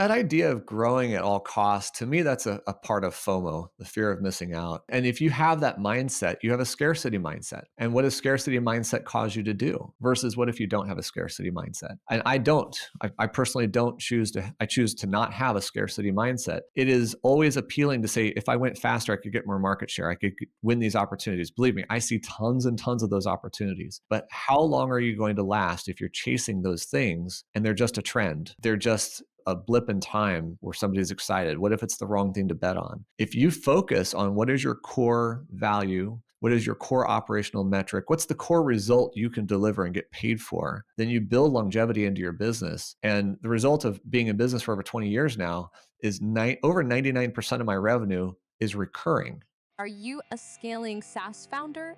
That idea of growing at all costs, to me, that's a part of FOMO, the fear of missing out. And if you have that mindset, you have a scarcity mindset. And what does scarcity mindset cause you to do versus what if you don't have a scarcity mindset? And I don't. I personally don't choose to, I choose to not have a scarcity mindset. It is always appealing to say, if I went faster, I could get more market share. I could win these opportunities. Believe me, I see tons and tons of those opportunities. But how long are you going to last if you're chasing those things and they're just a trend? They're just a blip in time where somebody's excited. What if it's the wrong thing to bet on? If you focus on what is your core value, what is your core operational metric, what's the core result you can deliver and get paid for, then you build longevity into your business. And the result of being in business for over 20 years now is over 99% of my revenue is recurring. Are you a scaling SaaS founder?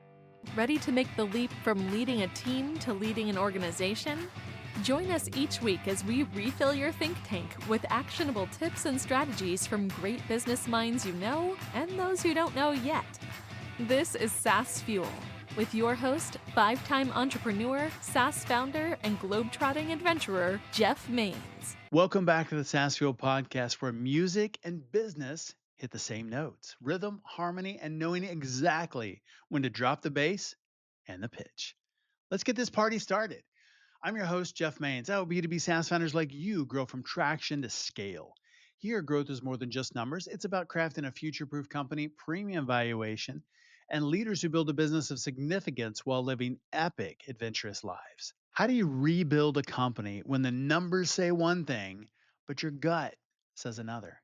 Ready to make the leap from leading a team to leading an organization? Join us each week as we refill your think tank with actionable tips and strategies from great business minds you know and those you don't know yet. This is SaaS Fuel with your host, 5-time entrepreneur, SaaS founder, and globetrotting adventurer, Jeff Maines. Welcome back to the SaaS Fuel podcast, where music and business hit the same notes, rhythm, harmony, and knowing exactly when to drop the bass and the pitch. Let's get this party started. I'm your host, Jeff Maines. I help B2B SaaS founders like you grow from traction to scale. Here, growth is more than just numbers. It's about crafting a future-proof company, premium valuation, and leaders who build a business of significance while living epic, adventurous lives. How do you rebuild a company when the numbers say one thing, but your gut says another?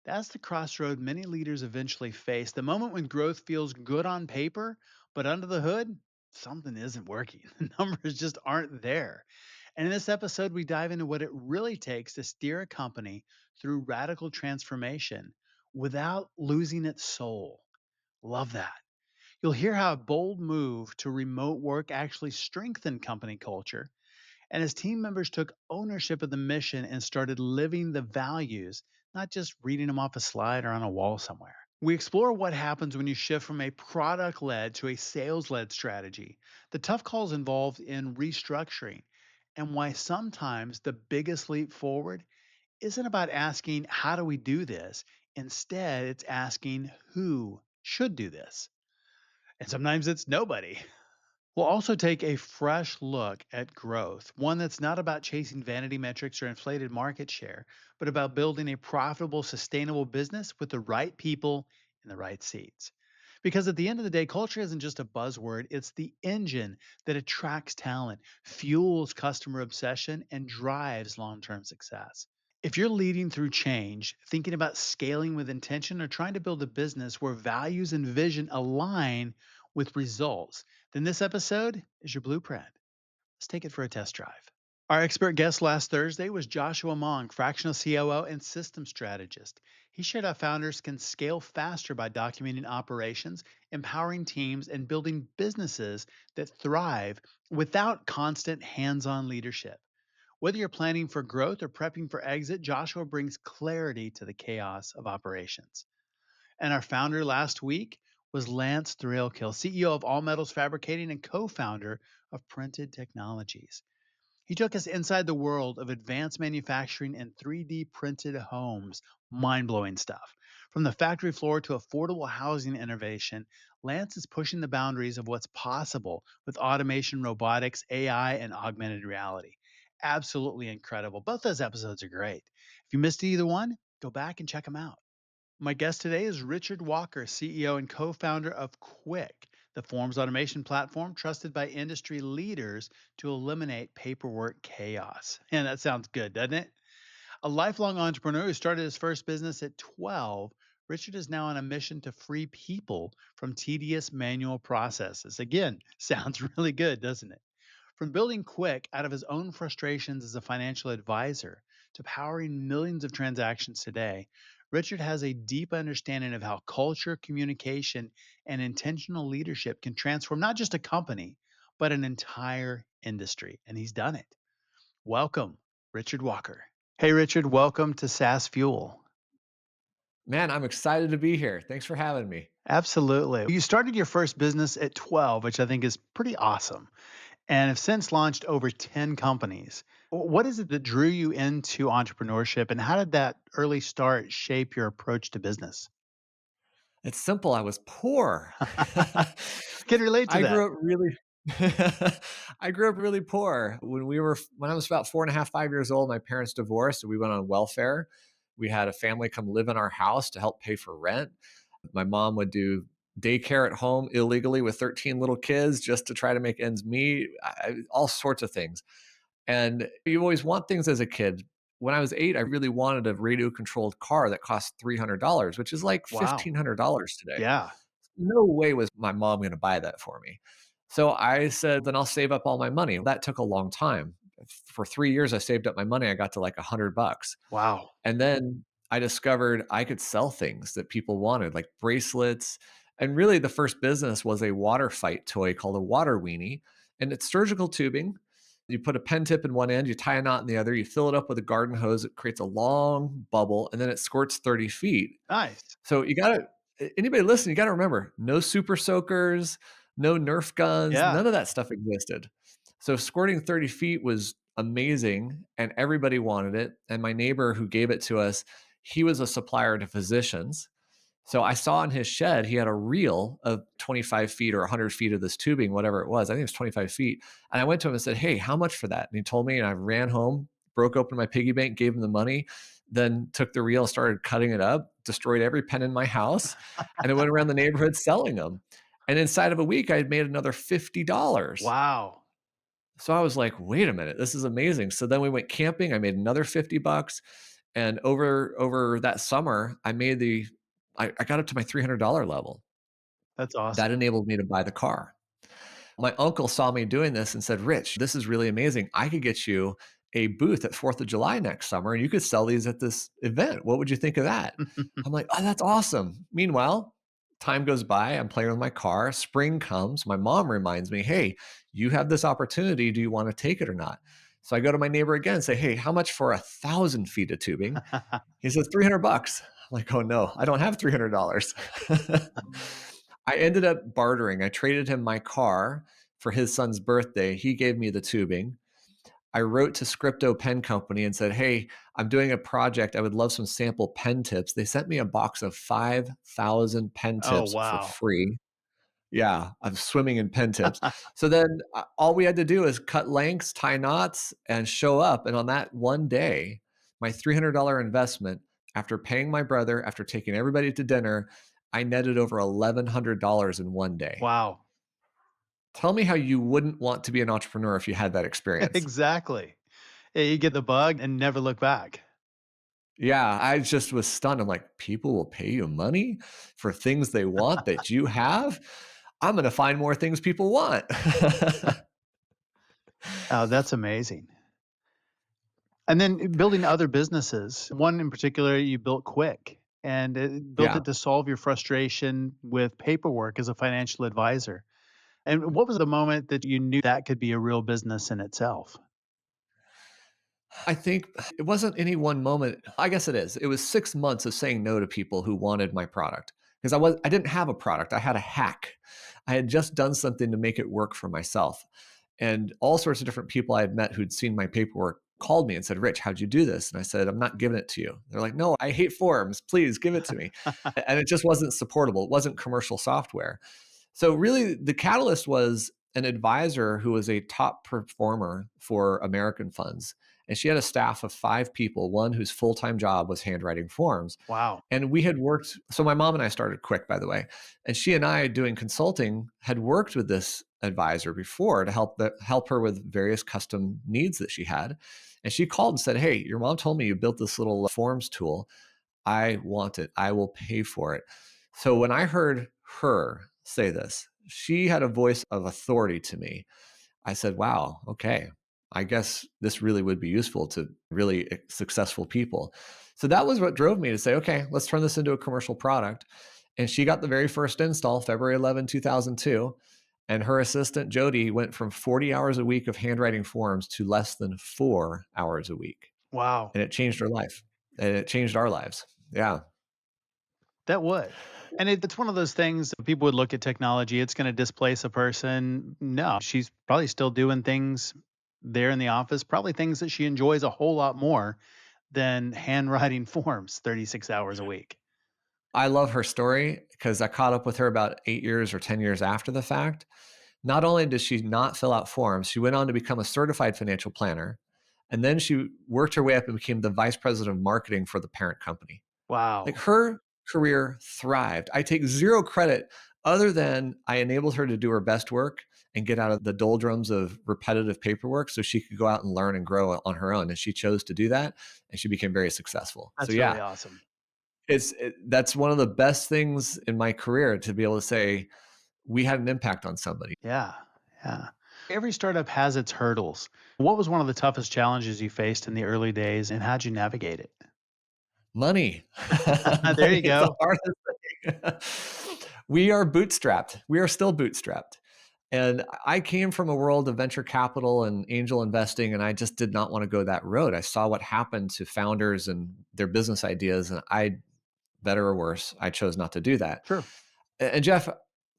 That's the crossroad many leaders eventually face. The moment when growth feels good on paper, but under the hood, something isn't working. The numbers just aren't there. And in this episode, we dive into what it really takes to steer a company through radical transformation without losing its soul. Love that. You'll hear how a bold move to remote work actually strengthened company culture, and as team members took ownership of the mission and started living the values, not just reading them off a slide or on a wall somewhere. We explore what happens when you shift from a product-led to a sales-led strategy, the tough calls involved in restructuring, and why sometimes the biggest leap forward isn't about asking, how do we do this? Instead, it's asking, who should do this? And sometimes it's nobody. We'll also take a fresh look at growth, one that's not about chasing vanity metrics or inflated market share, but about building a profitable, sustainable business with the right people in the right seats. Because at the end of the day, culture isn't just a buzzword, it's the engine that attracts talent, fuels customer obsession, and drives long term success. If you're leading through change, thinking about scaling with intention, or trying to build a business where values and vision align with results, then this episode is your blueprint. Let's take it for a test drive. Our expert guest last Thursday was Joshua Mong, Fractional COO and System Strategist. He shared how founders can scale faster by documenting operations, empowering teams, and building businesses that thrive without constant hands-on leadership. Whether you're planning for growth or prepping for exit, Joshua brings clarity to the chaos of operations. And our founder last week was Lance Thrailkill, CEO of All Metals Fabricating and co-founder of Printed Technologies. He took us inside the world of advanced manufacturing and 3D printed homes. Mind-blowing stuff. From the factory floor to affordable housing innovation, Lance is pushing the boundaries of what's possible with automation, robotics, AI, and augmented reality. Absolutely incredible. Both those episodes are great. If you missed either one, go back and check them out. My guest today is Richard Walker, CEO and co-founder of Quik, the forms automation platform trusted by industry leaders to eliminate paperwork chaos. And that sounds good, doesn't it? A lifelong entrepreneur who started his first business at 12, Richard is now on a mission to free people from tedious manual processes. Again, sounds really good, doesn't it? From building Quik out of his own frustrations as a financial advisor to powering millions of transactions today, Richard has a deep understanding of how culture, communication, and intentional leadership can transform not just a company, but an entire industry. And he's done it. Welcome, Richard Walker. Hey, Richard, welcome to SaaS Fuel. Man, I'm excited to be here. Thanks for having me. Absolutely. You started your first business at 12, which I think is pretty awesome. and have since launched over 10 companies. What is it that drew you into entrepreneurship, and how did that early start shape your approach to business? It's simple. I was poor. Can relate to I that. grew up really I grew up really poor. When I was about 4 and a half, 5 years old, my parents divorced and we went on welfare. We had a family come live in our house to help pay for rent. My mom would do daycare at home illegally with 13 little kids just to try to make ends meet, all sorts of things. And you always want things as a kid. When I was 8, I really wanted a radio controlled car that cost $300, which is like Wow. $1,500 today. Yeah. No way was my mom going to buy that for me. So I said, then I'll save up all my money. That took a long time. For 3 years, I saved up my money. I got to like $100. Wow. And then I discovered I could sell things that people wanted, like bracelets. And really, the first business was a water fight toy called a water weenie. And it's surgical tubing. You put a pen tip in one end, you tie a knot in the other, you fill it up with a garden hose. It creates a long bubble, and then it squirts 30 feet. Nice. So you got to, anybody listening, you got to remember no super soakers, no Nerf guns, Yeah. none of that stuff existed. So squirting 30 feet was amazing and everybody wanted it. And my neighbor who gave it to us, he was a supplier to physicians. So I saw in his shed, he had a reel of 25 feet or 100 feet of this tubing, whatever it was. I think it was 25 feet. And I went to him and said, "Hey, how much for that?" And he told me, and I ran home, broke open my piggy bank, gave him the money, then took the reel, started cutting it up, destroyed every pen in my house, and I went around the neighborhood selling them. And inside of a week, I had made another $50. Wow. So I was like, wait a minute, this is amazing. So then we went camping. I made another $50. And over that summer, I got up to my $300 level. That's That awesome. enabled me to buy the car. My uncle saw me doing this and said, "Rich, this is really amazing. I could get you a booth at 4th of July next summer and you could sell these at this event. What would you think of that?" I'm like, "Oh, that's awesome." Meanwhile, time goes by. I'm playing with my car. Spring comes. My mom reminds me, "Hey, you have this opportunity. Do you want to take it or not?" So I go to my neighbor again and say, "Hey, how much for 1,000 feet of tubing?" He says, $300. I'm like, "Oh no, I don't have $300." I ended up bartering. I traded him my car for his son's birthday. He gave me the tubing. I wrote to Scripto Pen Company and said, "Hey, I'm doing a project. I would love some sample pen tips." They sent me a box of 5,000 pen Oh, tips for wow. free. Yeah, I'm swimming in pen tips. So then all we had to do is cut lengths, tie knots, and show up. And on that one day, my $300 investment, after paying my brother, after taking everybody to dinner, I netted over $1,100 in one day. Wow. Tell me how you wouldn't want to be an entrepreneur if you had that experience. Exactly. Yeah, you get the bug and never look back. Yeah, I just was stunned. I'm like, people will pay you money for things they want that you have? I'm going to find more things people want. Oh, that's amazing. And then building other businesses. One in particular, you built Quik and built Yeah. it to solve your frustration with paperwork as a financial advisor. And what was the moment that you knew that could be a real business in itself? I think it wasn't any one moment. I guess it is. It was 6 months of saying no to people who wanted my product because I didn't have a product. I had a hack. I had just done something to make it work for myself. And all sorts of different people I had met who'd seen my paperwork called me and said, "Rich, how'd you do this?" And I said, "I'm not giving it to you." They're like, "No, I hate forms. Please give it to me." And it just wasn't supportable. It wasn't commercial software. So really the catalyst was an advisor who was a top performer for American funds. And she had a staff of 5 people, one whose full-time job was handwriting forms. Wow. And we had worked, so my mom and I started Quick, by the way. And she and I, doing consulting, had worked with this advisor before to help her with various custom needs that she had. And she called and said, "Hey, your mom told me you built this little forms tool. I want it. I will pay for it." So when I heard her say this, she had a voice of authority to me. I said, "Wow, okay. I guess this really would be useful to really successful people." So that was what drove me to say, "Okay, let's turn this into a commercial product." And she got the very first install, February 11, 2002. And her assistant, Jody, went from 40 hours a week of handwriting forms to less than 4 hours a week. Wow. And it changed her life. And it changed our lives. Yeah. That would. And it's one of those things that people would look at technology, it's going to displace a person. No, she's probably still doing things there in the office, probably things that she enjoys a whole lot more than handwriting forms 36 hours a week. I love her story because I caught up with her about 8 years or 10 years after the fact. Not only did she not fill out forms, she went on to become a certified financial planner. And then she worked her way up and became the vice president of marketing for the parent company. Like, Wow. her career thrived. I take zero credit other than I enabled her to do her best work and get out of the doldrums of repetitive paperwork so she could go out and learn and grow on her own. And she chose to do that, and she became very successful. So That's really yeah, awesome. that's one of the best things in my career, to be able to say we had an impact on somebody. Yeah. Yeah. Every startup has its hurdles. What was one of the toughest challenges you faced in the early days and how'd you navigate it? Money. There Money you is the go. hardest thing. We are bootstrapped. We are still bootstrapped. And I came from a world of venture capital and angel investing, and I just did not want to go that road. I saw what happened to founders and their business ideas, and I, better or worse, I chose not to do that. Sure. And Jeff,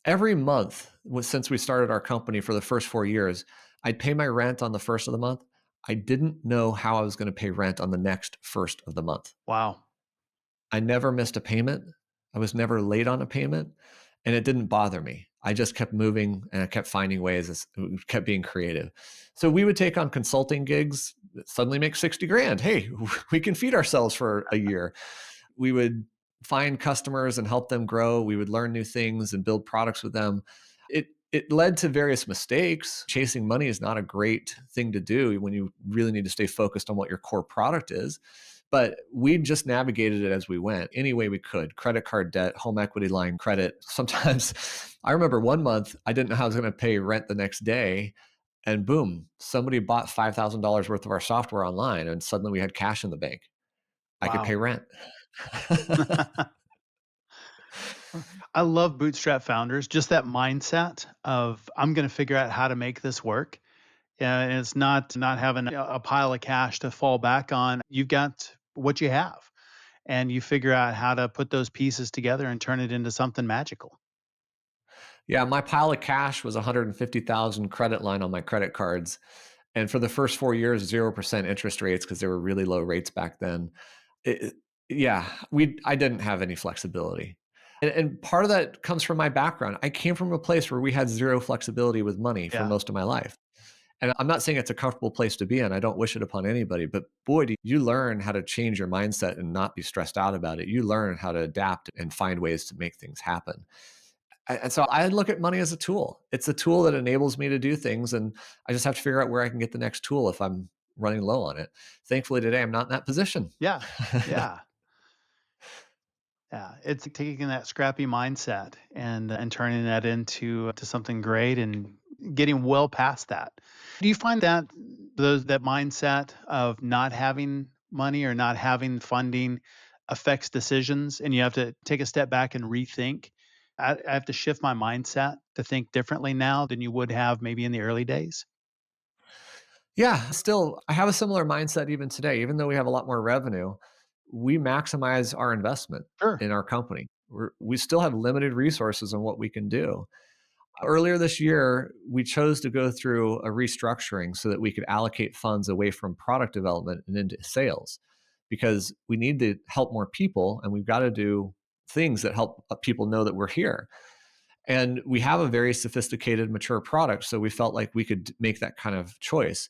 every month since we started our company for the first 4 years, I'd pay my rent on the first of the month. I didn't know how I was going to pay rent on the next first of the month. Wow. I never missed a payment. I was never late on a payment, and it didn't bother me. I just kept moving and I kept finding ways, kept being creative. So we would take on consulting gigs, suddenly make 60 grand. Hey, we can feed ourselves for a year. We would find customers and help them grow. We would learn new things and build products with them. It led to various mistakes. Chasing money is not a great thing to do when you really need to stay focused on what your core product is. But we just navigated it as we went any way we could. Credit card debt, home equity line credit. Sometimes I remember one month I didn't know how I was going to pay rent the next day. And boom, somebody bought $5,000 worth of our software online, and suddenly we had cash in the bank. I could pay Wow. rent. I love bootstrap founders, just that mindset of I'm going to figure out how to make this work. And it's not having a pile of cash to fall back on. You've got what you have and you figure out how to put those pieces together and turn it into something magical. Yeah, my pile of cash was 150,000 credit line on my credit cards. And for the first 4 years, 0% interest rates because they were really low rates back then. It, yeah, I didn't have any flexibility. And part of that comes from my background. I came from a place where we had zero flexibility with money for Yeah. most of my life. And I'm not saying it's a comfortable place to be in. I don't wish it upon anybody, but boy, do you learn how to change your mindset and not be stressed out about it. You learn how to adapt and find ways to make things happen. And so I look at money as a tool. It's a tool that enables me to do things. And I just have to figure out where I can get the next tool if I'm running low on it. Thankfully, today I'm not in that position. Yeah. Yeah. Yeah, it's taking that scrappy mindset and turning that into to something great and getting well past that. Do you find that that mindset of not having money or not having funding affects decisions and you have to take a step back and rethink? I have to shift my mindset to think differently now than you would have maybe in the early days. Yeah, still, I have a similar mindset even today. Even though we have a lot more revenue, we maximize our investment Sure. in our company. We still have limited resources on what we can do. Earlier this year, we chose to go through a restructuring so that we could allocate funds away from product development and into sales because we need to help more people and we've got to do things that help people know that we're here. And we have a very sophisticated, mature product. So we felt like we could make that kind of choice.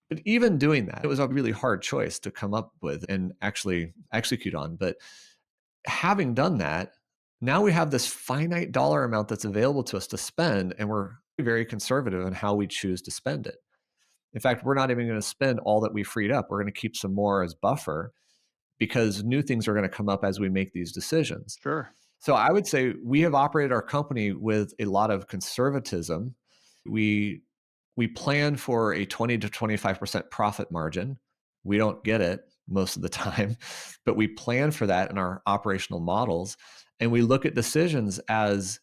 But even doing that, it was a really hard choice to come up with and actually execute on. But having done that, now we have this finite dollar amount that's available to us to spend, and we're very conservative in how we choose to spend it. In fact, we're not even going to spend all that we freed up. We're going to keep some more as buffer because new things are going to come up as we make these decisions. Sure. So I would say we have operated our company with a lot of conservatism. We we plan for a 20 to 25% profit margin. We don't get it most of the time, but we plan for that in our operational models. And we look at decisions as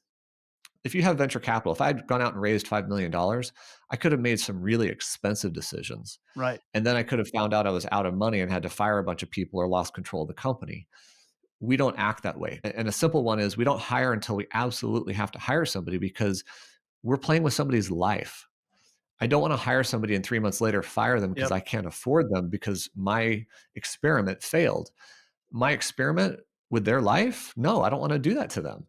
if you have venture capital, if I had gone out and raised $5 million, I could have made some really expensive decisions. Right. And then I could have found out I was out of money and had to fire a bunch of people or lost control of the company. we don't act that way. And a simple one is we don't hire until we absolutely have to hire somebody because we're playing with somebody's life. I don't want to hire somebody and 3 months later fire them because Yep. I can't afford them because my experiment failed. My experiment with their life? No, I don't want to do that to them.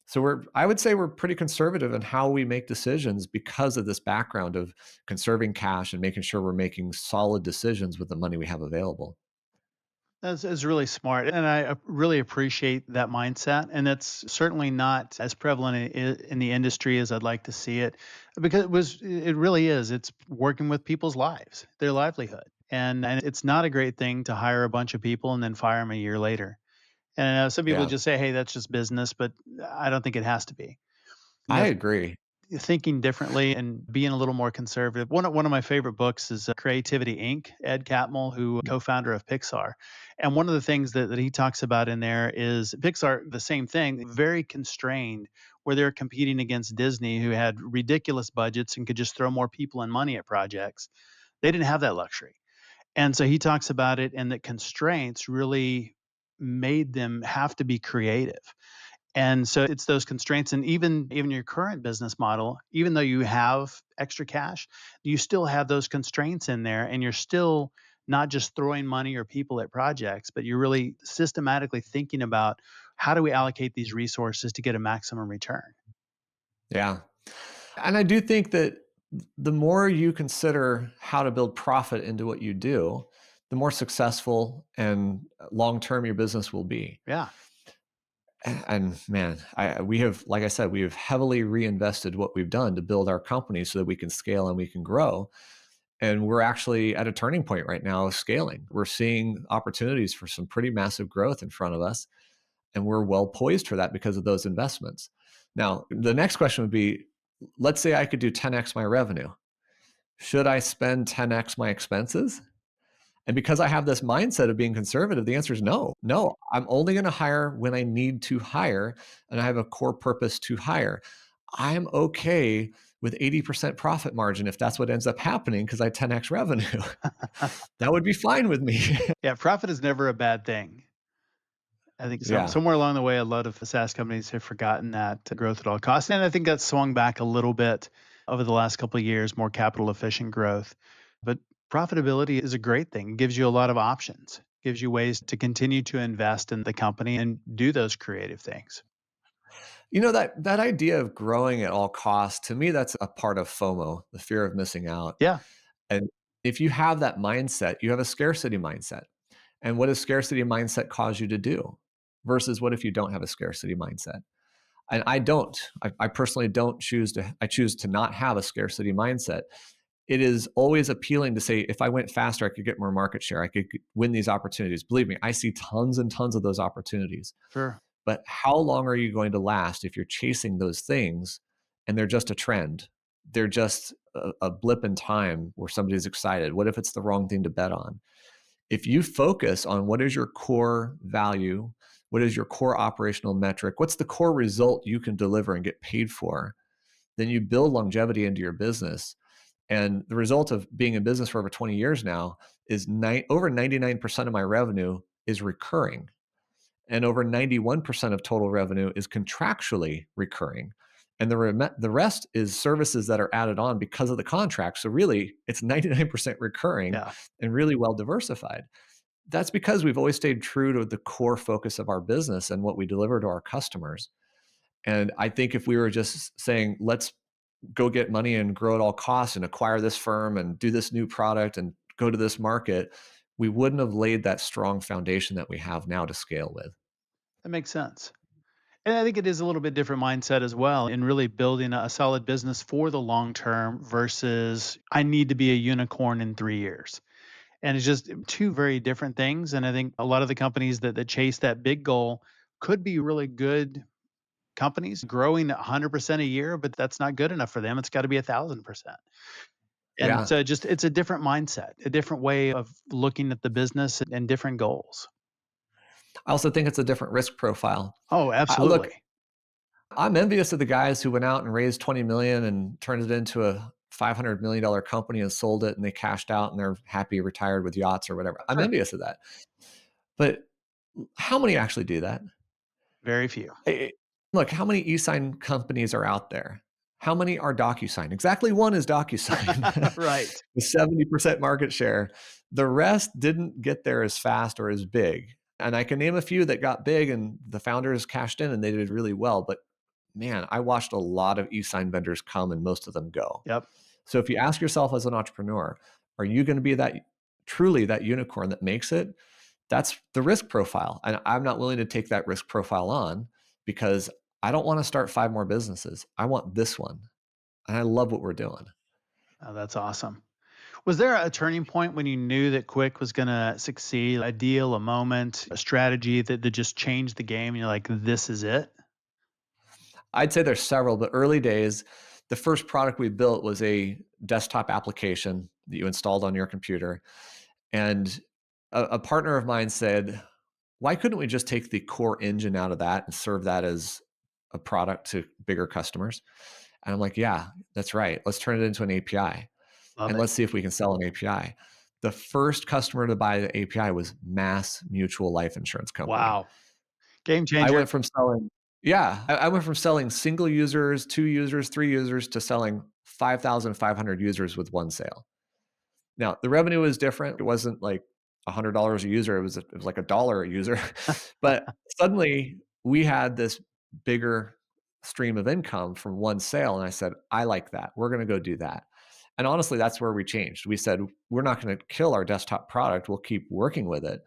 So I would say we're pretty conservative in how we make decisions because of this background of conserving cash and making sure we're making solid decisions with the money we have available. That's really smart, and I really appreciate that mindset. And that's certainly not as prevalent in the industry as I'd like to see it, because it really is. It's working with people's lives, their livelihood, and it's not a great thing to hire a bunch of people and then fire them a year later. And I know some people Yeah, just say, "Hey, that's just business," but I don't think it has to be. You I know, agree. thinking differently and being a little more conservative. One of my favorite books is Creativity Inc. Ed Catmull, who co-founder of Pixar, and one of the things that he talks about in there is Pixar, the same thing, very constrained, where they're competing against Disney, who had ridiculous budgets and could just throw more people and money at projects. They didn't have that luxury, and so he talks about it, and that constraints really made them have to be creative. And so it's those constraints, and even your current business model, even though you have extra cash, you still have those constraints in there, and you're still not just throwing money or people at projects, but you're really systematically thinking about how do we allocate these resources to get a maximum return. Yeah. And I do think that the more you consider how to build profit into what you do, the more successful and long term your business will be. Yeah, And man, we have, like I said, we have heavily reinvested what we've done to build our company so that we can scale and we can grow. And we're actually at a turning point right now of scaling. We're seeing opportunities for some pretty massive growth in front of us. And we're well poised for that because of those investments. Now, the next question would be, let's say I could do 10x my revenue. Should I spend 10x my expenses? And because I have this mindset of being conservative, the answer is no. No, I'm only going to hire when I need to hire and I have a core purpose to hire. I'm okay with 80% profit margin if that's what ends up happening because I 10x revenue. That would be fine with me. yeah. Profit is never a bad thing. I think Yeah. somewhere along the way, a lot of the SaaS companies have forgotten that growth at all costs, and I think that's swung back a little bit over the last couple of years, more capital efficient growth. But profitability is a great thing. It gives you a lot of options, gives you ways to continue to invest in the company and do those creative things. That idea of growing at all costs, to me, that's a part of FOMO, the fear of missing out. Yeah, And if you have that mindset, you have a scarcity mindset. And what does scarcity mindset cause you to do? Versus what if you don't have a scarcity mindset? And I don't. I personally don't choose to. I choose to not have a scarcity mindset. It is always appealing to say, if I went faster, I could get more market share. I could win these opportunities. Believe me, I see tons and tons of those opportunities. sure. But how long are you going to last if you're chasing those things and they're just a trend? They're just a blip in time where somebody's excited. What if it's the wrong thing to bet on? If you focus on what is your core value, what is your core operational metric, what's the core result you can deliver and get paid for, then you build longevity into your business. And the result of being in business for over 20 years now is over 99% of my revenue is recurring. And over 91% of total revenue is contractually recurring. And the rest is services that are added on because of the contract. So really, it's 99% recurring Yeah, and really well diversified. That's because we've always stayed true to the core focus of our business and what we deliver to our customers. And I think if we were just saying, let's go get money and grow at all costs and acquire this firm and do this new product and go to this market, we wouldn't have laid that strong foundation that we have now to scale with. that makes sense. And I think it is a little bit different mindset as well in really building a solid business for the long term versus I need to be a unicorn in 3 years. And it's just two very different things. And I think a lot of the companies that chase that big goal could be really good companies growing 100% a year, but that's not good enough for them. It's got to be 1,000%. And Yeah. so it's a different mindset, a different way of looking at the business and different goals. I also think it's a different risk profile. Oh, Look, absolutely. I'm envious of the guys who went out and raised 20 million and turned it into a $500 million company and sold it and they cashed out and they're happy retired with yachts or whatever. I'm Sure. envious of that. But How many actually do that? Very few. Eh, Look, how many e-sign companies are out there? How many are DocuSign? Exactly one is DocuSign Right. with 70% market share. The rest didn't get there as fast or as big. And I can name a few that got big and the founders cashed in and they did really well. But man, I watched a lot of e-sign vendors come and most of them go. Yep. So if you ask yourself as an entrepreneur, are you going to be that truly that unicorn that makes it? That's the risk profile. And I'm not willing to take that risk profile on because I don't want to start 5 more businesses. I want this one. And I love what we're doing. Oh, that's awesome. Was there a turning point when you knew that Quick was going to succeed? A deal, a moment, a strategy that just changed the game? And you're like, this is it? I'd say there's several, but early days, the first product we built was a desktop application that you installed on your computer. And a partner of mine said, why couldn't we just take the core engine out of that and serve that as a product to bigger customers? And I'm like, yeah, that's right. Let's turn it into an API Love and it. let's see if we can sell an API. The first customer to buy the API was Mass Mutual Life Insurance Company. Wow. Game I changer. went from selling, yeah, I went from selling single users, 2 users, 3 users to selling 5,500 users with one sale. Now, the revenue was different. It wasn't like $100 a user. It was like $1 a user. But suddenly we had this bigger stream of income from one sale. And I said, I like that. We're going to go do that. And honestly, that's where we changed. We said, we're not going to kill our desktop product. We'll keep working with it.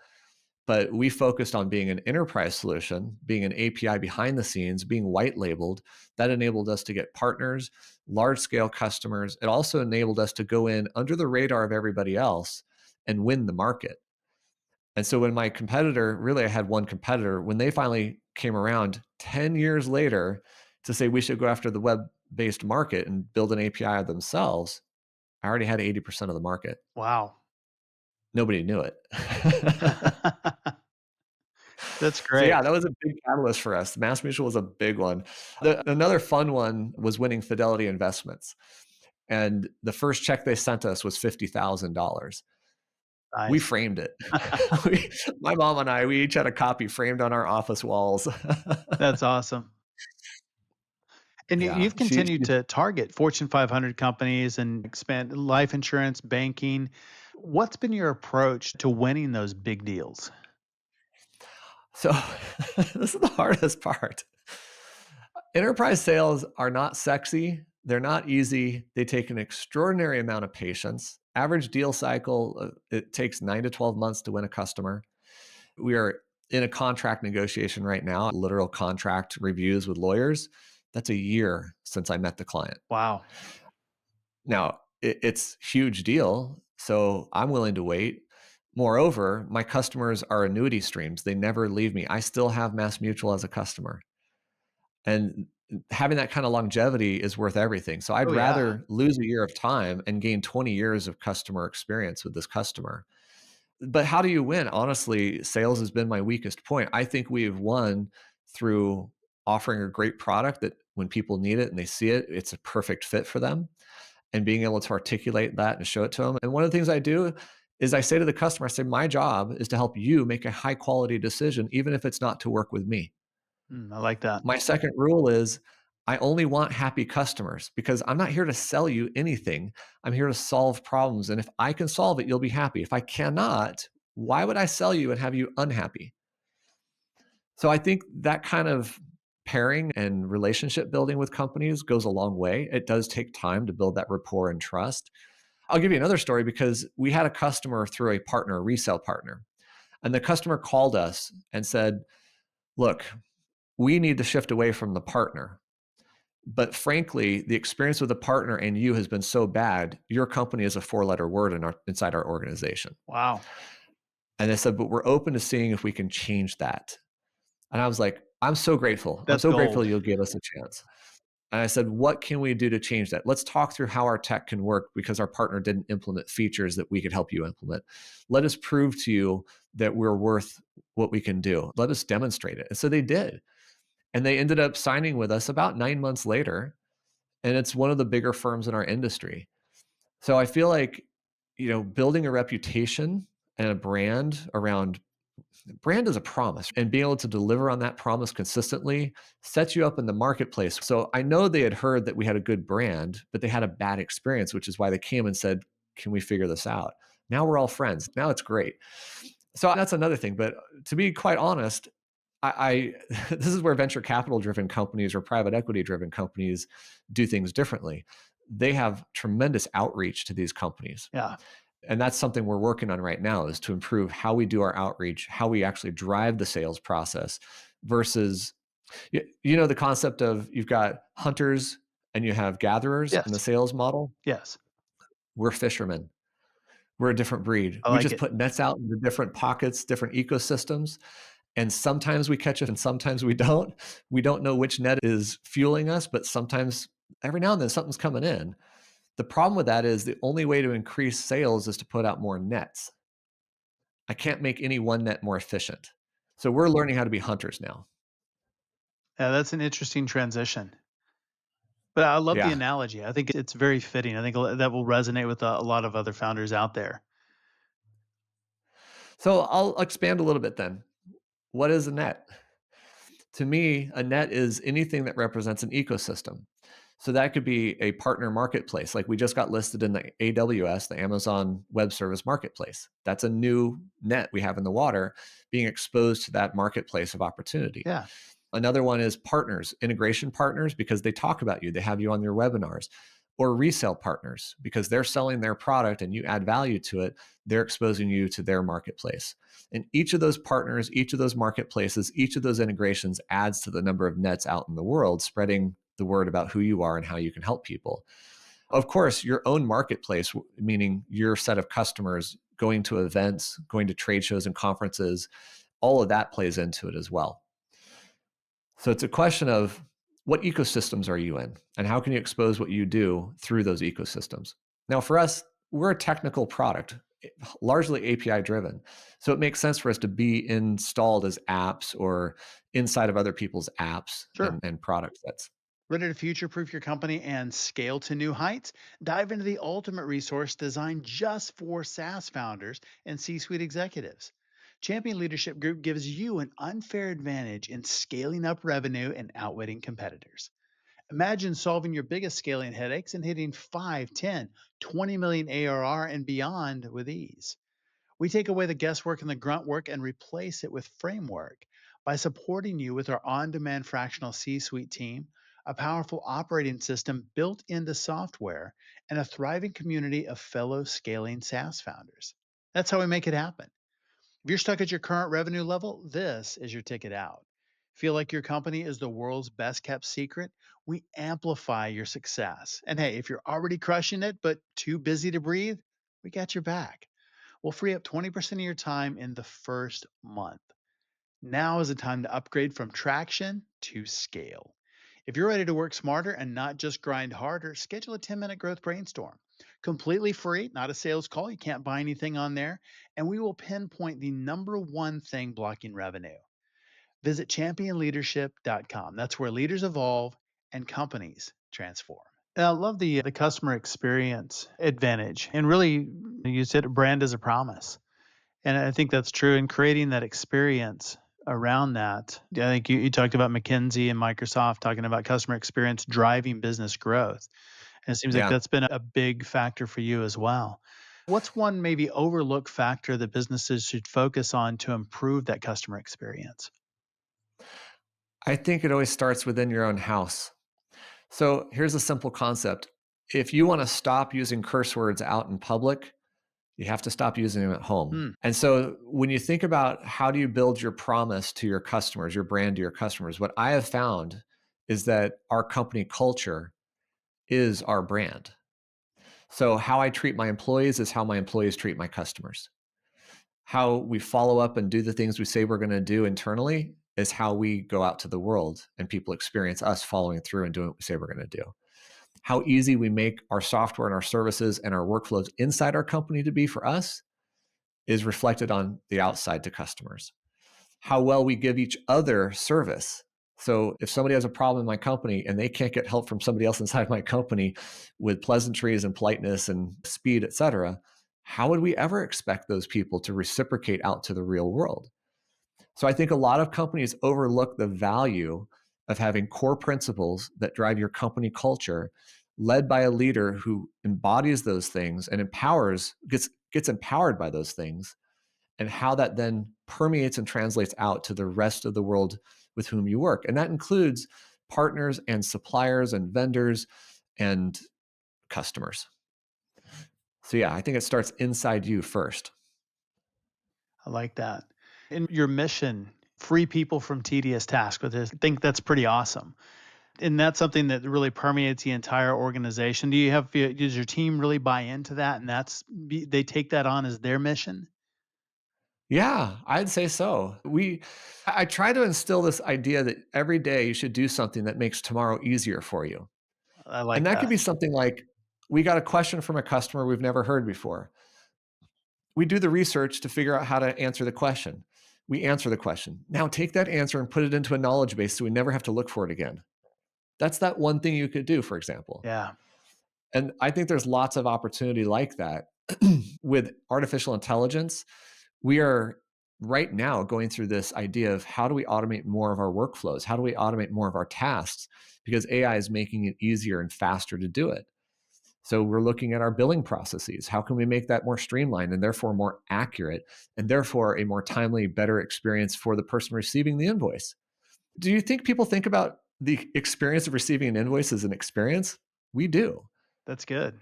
But we focused on being an enterprise solution, being an API behind the scenes, being white labeled. That enabled us to get partners, large scale customers. It also enabled us to go in under the radar of everybody else and win the market. And so when my competitor, really, I had one competitor, when they finally came around 10 years later to say we should go after the web based market and build an API themselves, I already had 80% of the market. Wow. Nobody knew it. That's So great. yeah, that was a big catalyst for us. Mass Mutual was a big one. Another fun one was winning Fidelity Investments. And the first check they sent us was $50,000. We Nice. framed it. My mom and I, we each had a copy framed on our office walls. That's awesome. And Yeah, you've continued to target Fortune 500 companies and expand life insurance, banking. What's been your approach to winning those big deals? so this is the hardest part. Enterprise sales are not sexy. They're not easy. They take an extraordinary amount of patience. Average deal cycle, it takes 9 to 12 months to win a customer. We are in a contract negotiation right now, literal contract reviews with lawyers. That's a year since I met the client. Wow. Now, it's a huge deal, so I'm willing to wait. Moreover, my customers are annuity streams. They never leave me. I still have Mass Mutual as a customer. And having that kind of longevity is worth everything. So I'd Oh, yeah. rather lose a year of time and gain 20 years of customer experience with this customer. But how do you win? Honestly, sales has been my weakest point. I think we've won through offering a great product that when people need it and they see it, it's a perfect fit for them and being able to articulate that and show it to them. And one of the things I do is I say to the customer, I say, my job is to help you make a high quality decision, even if it's not to work with me. I like that. My second rule is I only want happy customers because I'm not here to sell you anything. I'm here to solve problems. And if I can solve it, you'll be happy. If I cannot, why would I sell you and have you unhappy? So I think that kind of pairing and relationship building with companies goes a long way. It does take time to build that rapport and trust. I'll give you another story because we had a customer through a partner, a resale partner, and the customer called us and said, look, we need to shift away from the partner. But frankly, the experience with the partner and you has been so bad. Your company is a 4-letter word inside our organization. Wow. And they said, but we're open to seeing if we can change that. And I was like, I'm so grateful. I'm That's so grateful gold. you'll give us a chance. And I said, what can we do to change that? Let's talk through how our tech can work because our partner didn't implement features that we could help you implement. Let us prove to you that we're worth what we can do. Let us demonstrate it. And so they did. And they ended up signing with us about 9 months later. And it's one of the bigger firms in our industry. So I feel like, building a reputation and a brand around Brand is a promise, and being able to deliver on that promise consistently sets you up in the marketplace. So I know they had heard that we had a good brand, but they had a bad experience, which is why they came and said, "Can we figure this out?" Now we're all friends. Now it's great. So that's another thing. But to be quite honest, this is where venture capital driven companies or private equity driven companies do things differently. They have tremendous outreach to these companies. Yeah. And that's something we're working on right now, is to improve how we do our outreach, how we actually drive the sales process versus, the concept of, you've got hunters and you have gatherers in the Yes. sales model. Yes. We're fishermen. We're a different breed. I We like just it. put nets out into different pockets, different ecosystems. And sometimes we catch it and sometimes we don't. We don't know which net is fueling us, but sometimes, every now and then, something's coming in. The problem with that is the only way to increase sales is to put out more nets. I can't make any one net more efficient. So we're learning how to be hunters now. Yeah, that's an interesting transition. But I love the Yeah. analogy. I think it's very fitting. I think that will resonate with a lot of other founders out there. So I'll expand a little bit then. What is a net? To me, a net is anything that represents an ecosystem. So that could be a partner marketplace. Like we just got listed in the AWS, the Amazon Web Service Marketplace. That's a new net we have in the water, being exposed to that marketplace of opportunity. Yeah. Another one is partners, integration partners, because they talk about you, they have you on their webinars, or resale partners because they're selling their product and you add value to it. They're exposing you to their marketplace. And each of those partners, each of those marketplaces, each of those integrations adds to the number of nets out in the world, spreading the word about who you are and how you can help people. Of course, your own marketplace, meaning your set of customers going to events, going to trade shows and conferences, all of that plays into it as well. So it's a question of, what ecosystems are you in and how can you expose what you do through those ecosystems? Now, for us, we're a technical product, largely API driven. So it makes sense for us to be installed as apps or inside of other people's apps Sure. and product sets. Ready to future proof your company and scale to new heights? Dive into the ultimate resource designed just for SaaS founders and C suite executives. Champion Leadership Group gives you an unfair advantage in scaling up revenue and outwitting competitors. Imagine solving your biggest scaling headaches and hitting 5, 10, 20 million ARR and beyond with ease. We take away the guesswork and the grunt work and replace it with framework by supporting you with our on demand fractional C suite team, a powerful operating system built into software, and a thriving community of fellow scaling SaaS founders. That's how we make it happen. If you're stuck at your current revenue level, this is your ticket out. Feel like your company is the world's best kept secret? We amplify your success. And hey, if you're already crushing it but too busy to breathe, we got your back. We'll free up 20% of your time in the first month. Now is the time to upgrade from traction to scale. If you're ready to work smarter and not just grind harder, schedule a 10-minute growth brainstorm. Completely free, not a sales call. You can't buy anything on there. And we will pinpoint the number one thing blocking revenue. Visit championleadership.com. That's where leaders evolve and companies transform. And I love the customer experience advantage. And really, you said brand as a promise. And I think that's true in creating that experience around that. I think you talked about McKinsey and Microsoft talking about customer experience driving business growth. And it seems like Yeah. that's been a big factor for you as well. What's one maybe overlooked factor that businesses should focus on to improve that customer experience? I think it always starts within your own house. So here's a simple concept. If you want to stop using curse words out in public, you have to stop using them at home. Hmm. And so when you think about how do you build your promise to your customers, your brand to your customers, what I have found is that our company culture is our brand. So how I treat my employees is how my employees treat my customers. How we follow up and do the things we say we're going to do internally is how we go out to the world and people experience us following through and doing what we say we're going to do. How easy we make our software and our services and our workflows inside our company to be for us is reflected on the outside to customers. How well we give each other service. So if somebody has a problem in my company and they can't get help from somebody else inside my company with pleasantries and politeness and speed, et cetera, how would we ever expect those people to reciprocate out to the real world? So I think a lot of companies overlook the value of having core principles that drive your company culture, led by a leader who embodies those things and gets empowered by those things, and how that then permeates and translates out to the rest of the world with whom you work. And that includes partners and suppliers and vendors and customers. So yeah, I think it starts inside you first. I like that. In your mission, free people from tedious tasks with this, I think that's pretty awesome. And that's something that really permeates the entire organization. Does your team really buy into that and they take that on as their mission? Yeah, I'd say so. I try to instill this idea that every day you should do something that makes tomorrow easier for you. I And like that could that. be something like, we got a question from a customer we've never heard before. We do the research to figure out how to answer the question. We answer the question. Now take that answer and put it into a knowledge base so we never have to look for it again. That's that one thing you could do, for example. Yeah, And I think there's lots of opportunity like that with artificial intelligence. We are right now going through this idea of how do we automate more of our workflows? How do we automate more of our tasks? Because AI is making it easier and faster to do it. So we're looking at our billing processes. How can we make that more streamlined and therefore more accurate and therefore a more timely, better experience for the person receiving the invoice? Do you think people think about the experience of receiving an invoice as an experience? We do. that's good.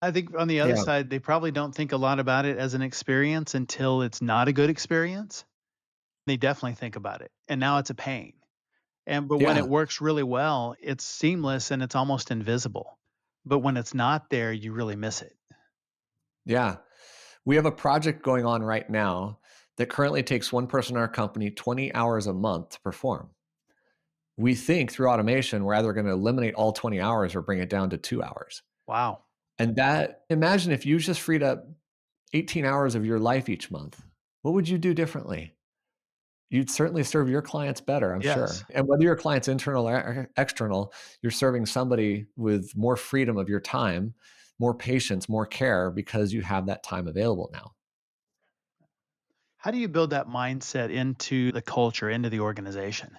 I think on the other Yeah. side, they probably don't think a lot about it as an experience until it's not a good experience. They definitely think about it, and now it's a pain. But when it Yeah. works really well, it's seamless and it's almost invisible. But when it's not there, you really miss it. Yeah. We have a project going on right now that currently takes one person in our company 20 hours a month to perform. We think through automation, we're either going to eliminate all 20 hours or bring it down to 2 hours. Wow. And that, imagine if you just freed up 18 hours of your life each month, what would you do differently? You'd certainly serve your clients better, I'm Yes. sure. And whether your client's internal or external, you're serving somebody with more freedom of your time, more patience, more care because you have that time available now. How do you build that mindset into the culture, into the organization?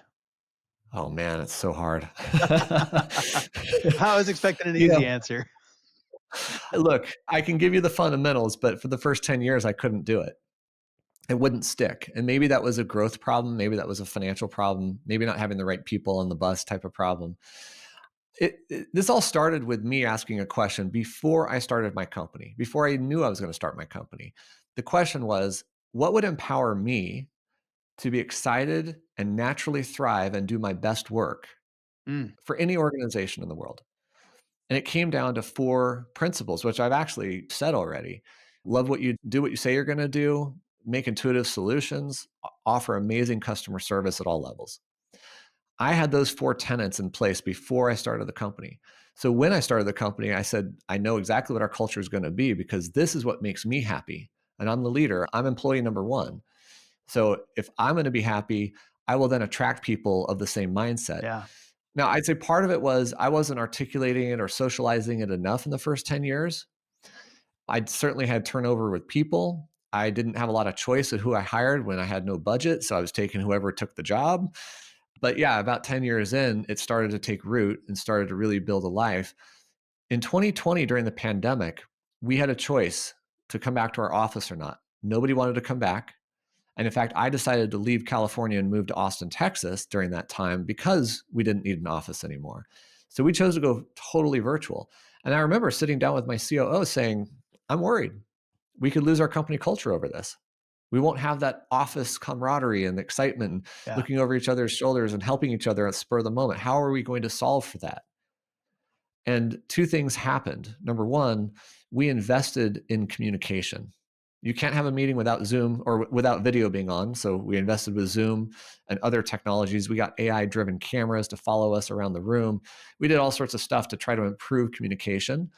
Oh man, it's so hard. I was expecting an You easy know, answer. look, I can give you the fundamentals, but for the first 10 years, I couldn't do it. It wouldn't stick. And maybe that was a growth problem. Maybe that was a financial problem. Maybe not having the right people on the bus type of problem. This all started with me asking a question before I started my company, before I knew I was going to start my company. The question was, what would empower me to be excited and naturally thrive and do my best work Mm, for any organization in the world? And it came down to four principles, which I've actually said already. Love what you do, what you say you're going to do, make intuitive solutions, offer amazing customer service at all levels. I had those four tenets in place before I started the company. So when I started the company, I said, I know exactly what our culture is going to be because this is what makes me happy. And I'm the leader, I'm employee number one. So if I'm going to be happy, I will then attract people of the same mindset. yeah. Now, I'd say part of it was I wasn't articulating it or socializing it enough in the first 10 years. I certainly had turnover with people. I didn't have a lot of choice at who I hired when I had no budget. So I was taking whoever took the job. But yeah, about 10 years in, it started to take root and started to really build a life. In 2020, during the pandemic, we had a choice to come back to our office or not. Nobody wanted to come back. And in fact, I decided to leave California and move to Austin, Texas during that time because we didn't need an office anymore. So we chose to go totally virtual. And I remember sitting down with my COO saying, I'm worried. We could lose our company culture over this. We won't have that office camaraderie and excitement and Yeah. looking over each other's shoulders and helping each other at spur of the moment. How are we going to solve for that? And two things happened. Number one, we invested in communication. You can't have a meeting without Zoom or without video being on. So we invested with Zoom and other technologies. We got AI driven cameras to follow us around the room. We did all sorts of stuff to try to improve communication,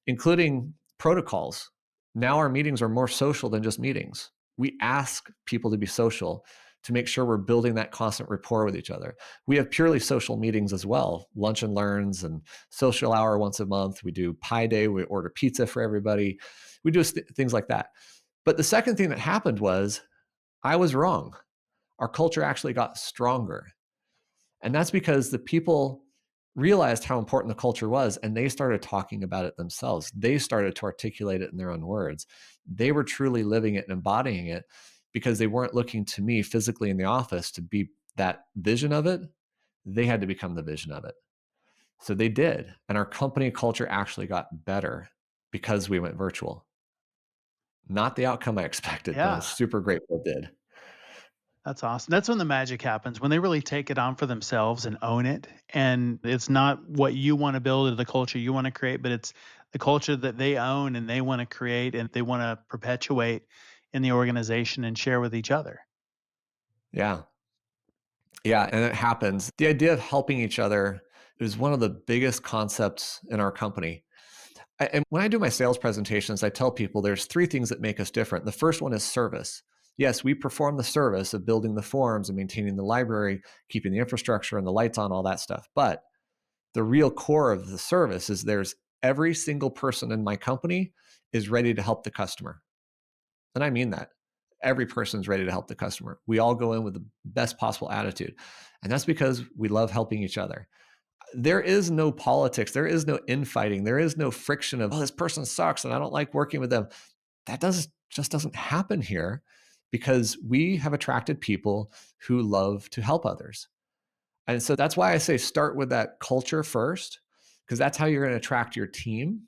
including protocols. Now our meetings are more social than just meetings. We ask people to be social to make sure we're building that constant rapport with each other. We have purely social meetings as well, lunch and learns and social hour once a month. We do Pi Day. We order pizza for everybody. We do things like that. But the second thing that happened was I was wrong. Our culture actually got stronger. And that's because the people realized how important the culture was and they started talking about it themselves. They started to articulate it in their own words. They were truly living it and embodying it because they weren't looking to me physically in the office to be that vision of it. They had to become the vision of it. So they did. And our company culture actually got better because we went virtual. Not the outcome I expected, but I was Yeah. super grateful it did. That's awesome. That's when the magic happens, when they really take it on for themselves and own it. And it's not what you want to build or the culture you want to create, but it's the culture that they own and they want to create and they want to perpetuate in the organization and share with each other. Yeah. Yeah. And it happens. The idea of helping each other is one of the biggest concepts in our company. And when I do my sales presentations, I tell people there's three things that make us different. The first one is service. Yes, we perform the service of building the forms and maintaining the library, keeping the infrastructure and the lights on, all that stuff. But the real core of the service is there's every single person in my company is ready to help the customer. And I mean that. Every person's ready to help the customer. We all go in with the best possible attitude. And that's because we love helping each other. There is no politics. There is no infighting. There is no friction of, oh, this person sucks and I don't like working with them. That just doesn't happen here because we have attracted people who love to help others. And so that's why I say start with that culture first, because that's how you're going to attract your team.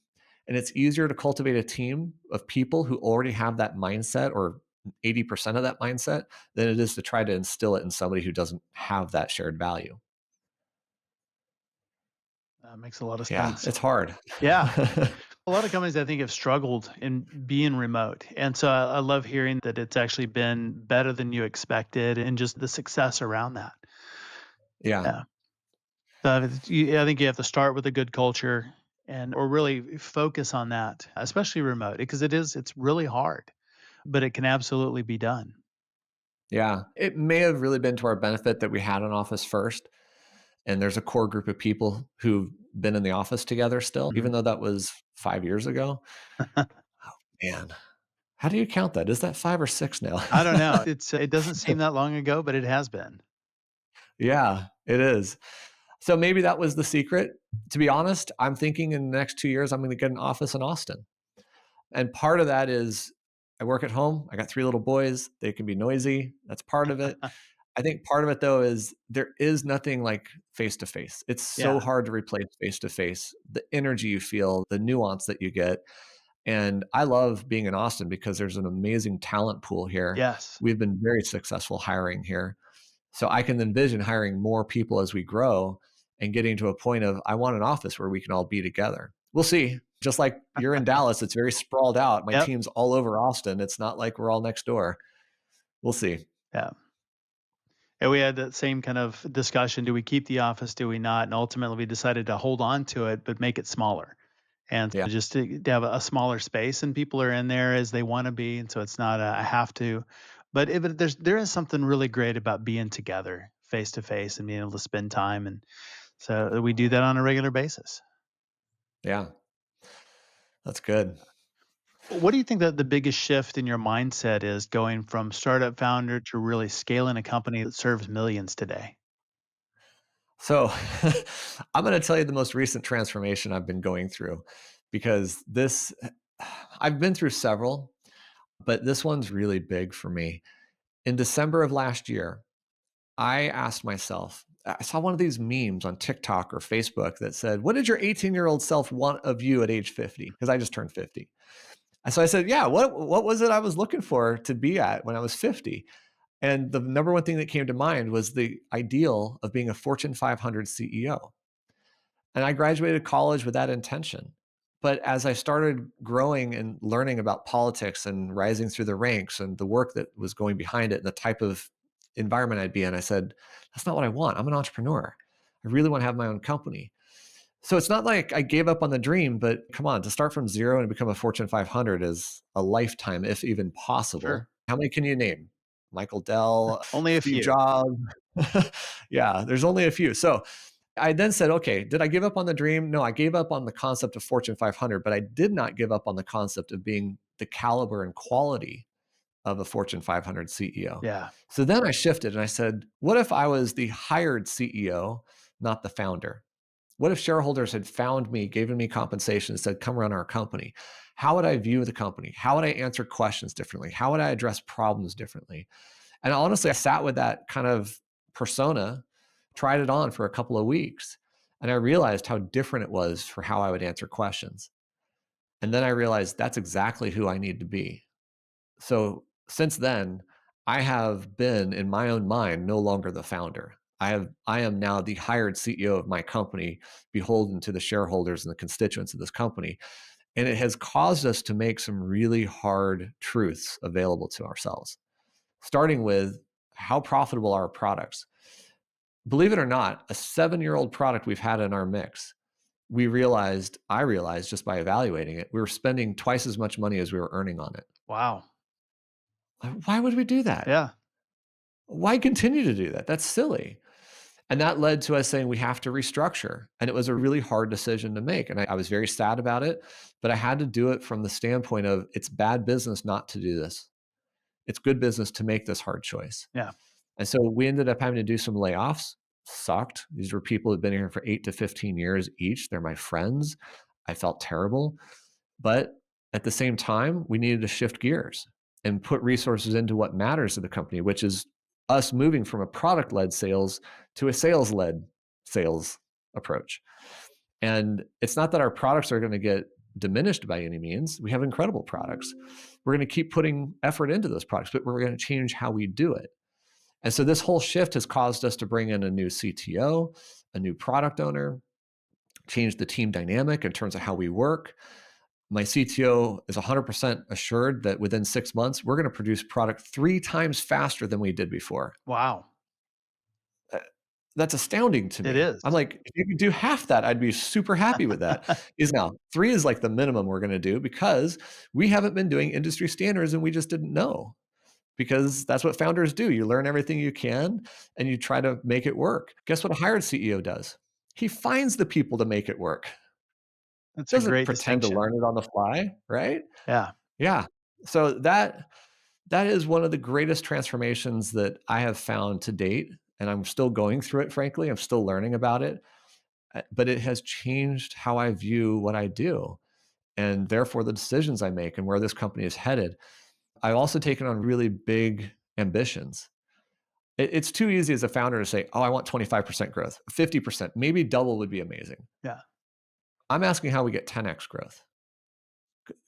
And it's easier to cultivate a team of people who already have that mindset or 80% of that mindset than it is to try to instill it in somebody who doesn't have that shared value. That makes a lot of Yeah, sense. it's hard. Yeah. A lot of companies I think have struggled in being remote. And so I love hearing that it's actually been better than you expected and just the success around that. Yeah. Yeah. I think you have to start with a good culture and or really focus on that, especially remote, because it's really hard, but it can absolutely be done. Yeah. It may have really been to our benefit that we had an office first. And there's a core group of people who've been in the office together still, even Mhm. though that was 5 years ago. Man, how do you count that? Is that 5 or 6 now? I don't know. It doesn't seem that long ago, but it has been. Yeah, it is. So maybe that was the secret. To be honest, I'm thinking in the next 2 years, I'm going to get an office in Austin. And part of that is I work at home. I got 3 little boys. They can be noisy. That's part of it. I think part of it though is there is nothing like face to face. It's so Yeah. hard to replace face to face. The energy you feel, the nuance that you get. And I love being in Austin because there's an amazing talent pool here. Yes. We've been very successful hiring here. So I can envision hiring more people as we grow and getting to a point of I want an office where we can all be together. We'll see. Just like you're in Dallas, it's very sprawled out. My Yep. team's all over Austin. It's not like we're all next door. We'll see. Yeah. And we had that same kind of discussion. Do we keep the office? Do we not? And ultimately, we decided to hold on to it, but make it smaller. And Yeah. so just to have a smaller space, and people are in there as they want to be, and so it's not a have to. But there is something really great about being together face to face and being able to spend time, and so we do that on a regular basis. Yeah. That's good. What do you think that the biggest shift in your mindset is going from startup founder to really scaling a company that serves millions today? So I'm going to tell you the most recent transformation I've been going through because I've been through several, but this one's really big for me. In December of last year, I asked myself, I saw one of these memes on TikTok or Facebook that said, what did your 18-year-old self want of you at age 50? Because I just turned 50. And so I said, yeah, what was it I was looking for to be at when I was 50? And the number one thing that came to mind was the ideal of being a Fortune 500 CEO. And I graduated college with that intention. But as I started growing and learning about politics and rising through the ranks and the work that was going behind it and the type of environment I'd be in, I said, that's not what I want. I'm an entrepreneur. I really want to have my own company. So it's not like I gave up on the dream, but come on, to start from zero and become a Fortune 500 is a lifetime, if even Sure. possible. How many can you name? Michael Dell, Only a Steve few. Jobs. Yeah, there's only a few. So I then said, okay, did I give up on the dream? No, I gave up on the concept of Fortune 500, but I did not give up on the concept of being the caliber and quality of a Fortune 500 CEO. Yeah. So then I shifted and I said, what if I was the hired CEO, not the founder? What if shareholders had found me, given me compensation, and said, come run our company? How would I view the company? How would I answer questions differently? How would I address problems differently? And honestly, I sat with that kind of persona, tried it on for a couple of weeks, and I realized how different it was for how I would answer questions. And then I realized that's exactly who I need to be. So since then, I have been in my own mind no longer the founder. I am now the hired CEO of my company, beholden to the shareholders and the constituents of this company. And it has caused us to make some really hard truths available to ourselves, starting with how profitable are our products. Believe it or not, a 7-year-old product we've had in our mix, I realized just by evaluating it, we were spending twice as much money as we were earning on it. Wow. Why would we do that? Yeah. Why continue to do that? That's silly. And that led to us saying we have to restructure. And it was a really hard decision to make. And I was very sad about it, but I had to do it from the standpoint of it's bad business not to do this. It's good business to make this hard choice. Yeah. And so we ended up having to do some layoffs. Sucked. These were people who've been here for 8 to 15 years each. They're my friends. I felt terrible. But at the same time, we needed to shift gears and put resources into what matters to the company, which is us moving from a product-led sales to a sales-led sales approach. And it's not that our products are going to get diminished by any means. We have incredible products. We're going to keep putting effort into those products, but we're going to change how we do it. And so this whole shift has caused us to bring in a new CTO, a new product owner, change the team dynamic in terms of how we work. My CTO is 100% assured that within 6 months, we're going to produce product 3 times faster than we did before. Wow. Uh, That's astounding to It me. is. I'm like, if you could do half that, I'd be super happy with that. Is now 3 is like the minimum we're going to do because we haven't been doing industry standards and we just didn't know, because that's what founders do. You learn everything you can and you try to make it work. Guess what a hired CEO does? He finds the people to make it work. That's a Doesn't great pretend to distinction. learn it on the fly, right? Yeah. Yeah. So that is one of the greatest transformations that I have found to date, and I'm still going through it, frankly. I'm still learning about it, but it has changed how I view what I do and therefore the decisions I make and where this company is headed. I've also taken on really big ambitions. It's too easy as a founder to say, "Oh, I want 25% growth, 50%, maybe double would be amazing." Yeah. I'm asking how we get 10x growth.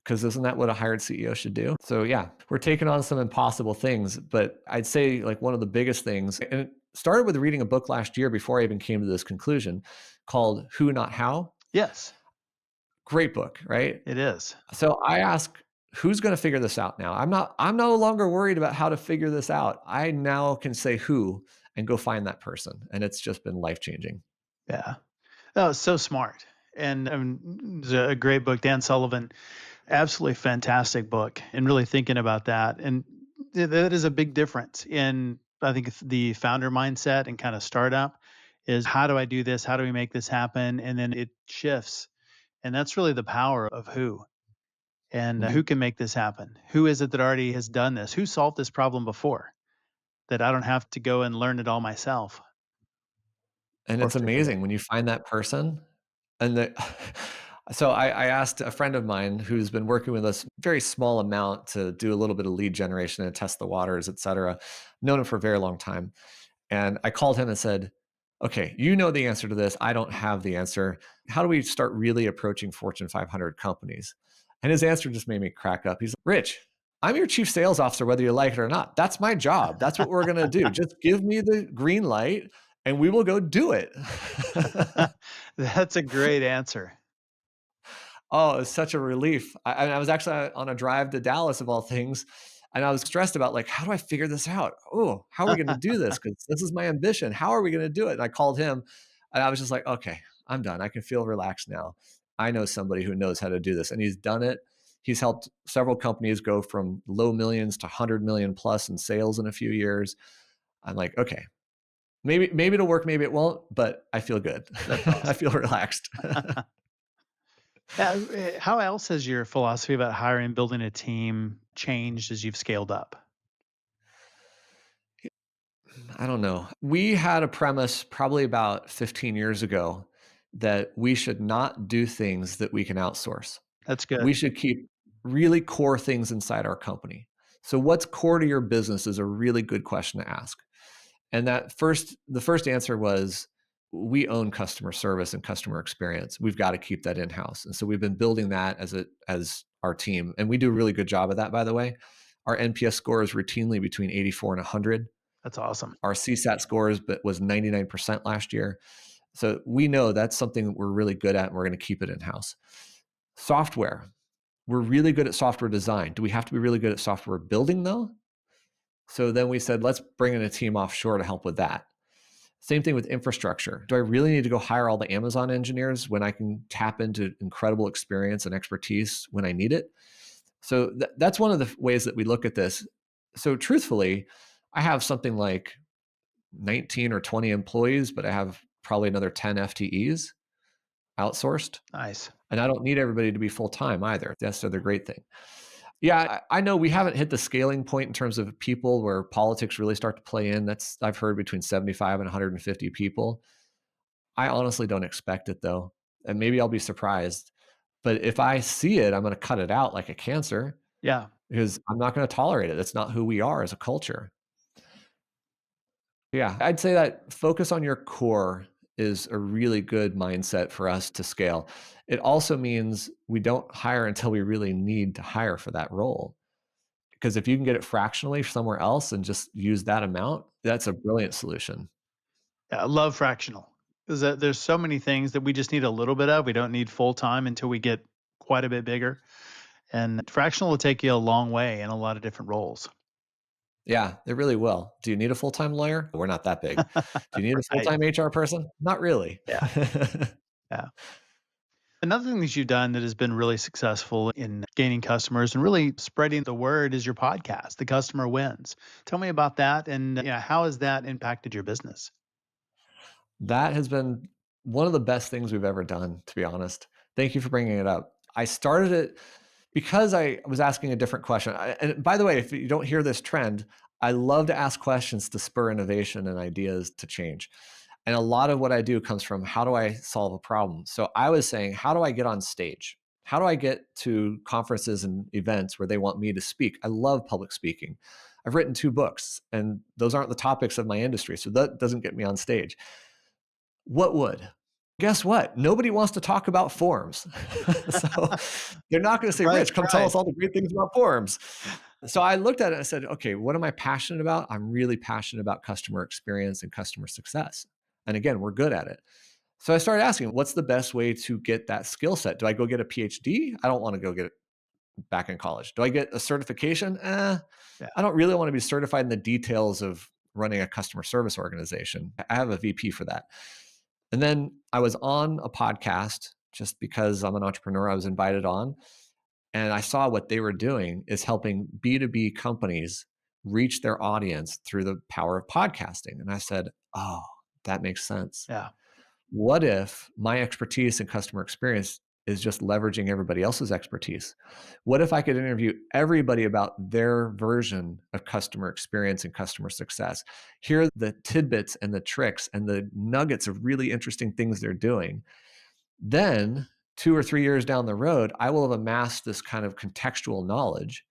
Because isn't that what a hired CEO should do? So yeah, we're taking on some impossible things, but I'd say like one of the biggest things, and it started with reading a book last year before I even came to this conclusion, called Who Not How. Yes, Great book, right? it is. So I ask, who's going to figure this out now? I'm no longer worried about how to figure this out. I now can say who and go find that person. And it's just been life-changing. Yeah. Oh, it's so smart. And it's a great book. Dan Sullivan, absolutely fantastic book. And really thinking about that. And that is a big difference in, I think, the founder mindset and kind of startup is how do I do this? How do we make this happen? And then it shifts. And that's really the power of who. And Mhm. who can make this happen? Who is it that already has done this? Who solved this problem before that I don't have to go and learn it all myself And or it's figure it out? amazing when you find that person. And so I asked a friend of mine who's been working with us very small amount to do a little bit of lead generation and test the waters, et cetera. Known him for a very long time. And I called him and said, okay, you know the answer to this. I don't have the answer. How do we start really approaching Fortune 500 companies? And his answer just made me crack up. He's like, Rich, I'm your chief sales officer, whether you like it or not. That's my job. That's what we're going to do. Just give me the green light and we will go do it. That's a great answer. Oh, it's such a relief. I was actually on a drive to Dallas of all things, and I was stressed about like, how do I figure this out? Oh, how are we going to do this? Because this is my ambition. How are we going to do it? And I called him, and I was just like, okay, I'm done. I can feel relaxed now. I know somebody who knows how to do this, and he's done it. He's helped several companies go from low millions to 100 million plus in sales in a few years. I'm like, okay, maybe it'll work, maybe it won't, but I feel good. That's I awesome. feel relaxed. How else has your philosophy about hiring, building a team changed as you've scaled up? I don't know. We had a premise probably about 15 years ago that we should not do things that we can outsource. That's good. We should keep really core things inside our company. So what's core to your business is a really good question to ask. And the first answer was we own customer service and customer experience. We've got to keep that in-house. And so we've been building that as our team. And we do a really good job of that, by the way. Our NPS score is routinely between 84 and 100. That's awesome. Our CSAT scores was 99% last year. So we know that's something that we're really good at and we're going to keep it in-house. Software. We're really good at software design. Do we have to be really good at software building though? So then we said, let's bring in a team offshore to help with that. Same thing with infrastructure. Do I really need to go hire all the Amazon engineers when I can tap into incredible experience and expertise when I need it? So that's one of the ways that we look at this. So truthfully, I have something like 19 or 20 employees, but I have probably another 10 FTEs outsourced. Nice. And I don't need everybody to be full time either. That's the other great thing. Yeah, I know we haven't hit the scaling point in terms of people where politics really start to play in. That's I've heard between 75 and 150 people. I honestly don't expect it though. And maybe I'll be surprised. But if I see it, I'm going to cut it out like a cancer Yeah. because I'm not going to tolerate it. That's not who we are as a culture. Yeah, I'd say that focus on your core is a really good mindset for us to scale. It also means we don't hire until we really need to hire for that role. Because if you can get it fractionally somewhere else and just use that amount, that's a brilliant solution. Yeah, I love fractional because there's so many things that we just need a little bit of. We don't need full time until we get quite a bit bigger. And fractional will take you a long way in a lot of different roles. Yeah, it really will. Do you need a full-time lawyer? We're not that big. Do you need a Right. full-time HR person? Not really. Yeah. Yeah. Another thing that you've done that has been really successful in gaining customers and really spreading the word is your podcast, The Customer Wins. Tell me about that and how has that impacted your business? That has been one of the best things we've ever done, to be honest. Thank you for bringing it up. I started it because I was asking a different question. And by the way, if you don't hear this trend, I love to ask questions to spur innovation and ideas to change. And a lot of what I do comes from how do I solve a problem? So I was saying, how do I get on stage? How do I get to conferences and events where they want me to speak? I love public speaking. I've written 2 books, and those aren't the topics of my industry. So that doesn't get me on stage. What would? Guess what? Nobody wants to talk about forms. So they're not going to say, Right, Rich, come tell right. us all the great things about forms. So I looked at it and I said, okay, what am I passionate about? I'm really passionate about customer experience and customer success. And again, we're good at it. So I started asking, what's the best way to get that skill set? Do I go get a PhD? I don't want to go get it back in college. Do I get a certification? Yeah. I don't really want to be certified in the details of running a customer service organization. I have a VP for that. And then I was on a podcast just because I'm an entrepreneur. I was invited on, and I saw what they were doing is helping B2B companies reach their audience through the power of podcasting. And I said, oh, that makes sense. Yeah. What if my expertise in customer experience is just leveraging everybody else's expertise? What if I could interview everybody about their version of customer experience and customer success? Hear the tidbits and the tricks and the nuggets of really interesting things they're doing. Then, 2 or 3 years down the road, I will have amassed this kind of contextual knowledge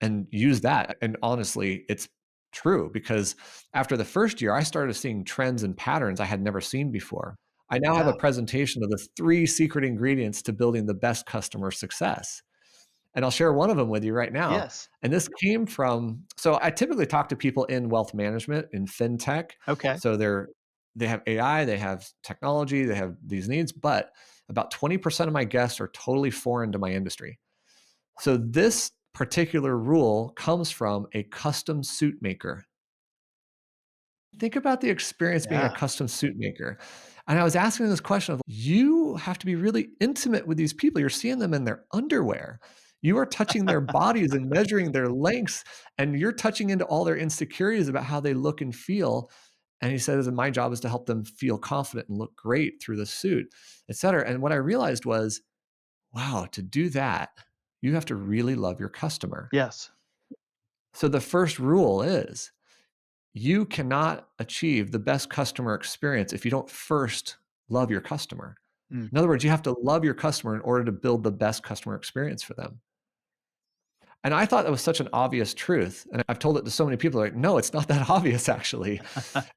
and use that. And honestly, it's true because after the first year, I started seeing trends and patterns I had never seen before. I now have Yeah. a presentation of the 3 secret ingredients to building the best customer success. And I'll share one of them with you right now. Yes. And this came from, so I typically talk to people in wealth management, in fintech. Okay. So they have AI, they have technology, they have these needs, but about 20% of my guests are totally foreign to my industry. So this particular rule comes from a custom suit maker. Think about the experience being a Yeah. custom suit maker. And I was asking this question of you have to be really intimate with these people. You're seeing them in their underwear. You are touching their bodies and measuring their lengths, and you're touching into all their insecurities about how they look and feel. And he says, and my job is to help them feel confident and look great through the suit, et cetera. And what I realized was, wow, to do that, you have to really love your customer. Yes. So the first rule is you cannot achieve the best customer experience if you don't first love your customer. Mm. In other words, you have to love your customer in order to build the best customer experience for them. And I thought that was such an obvious truth. And I've told it to so many people, like, no, it's not that obvious, actually.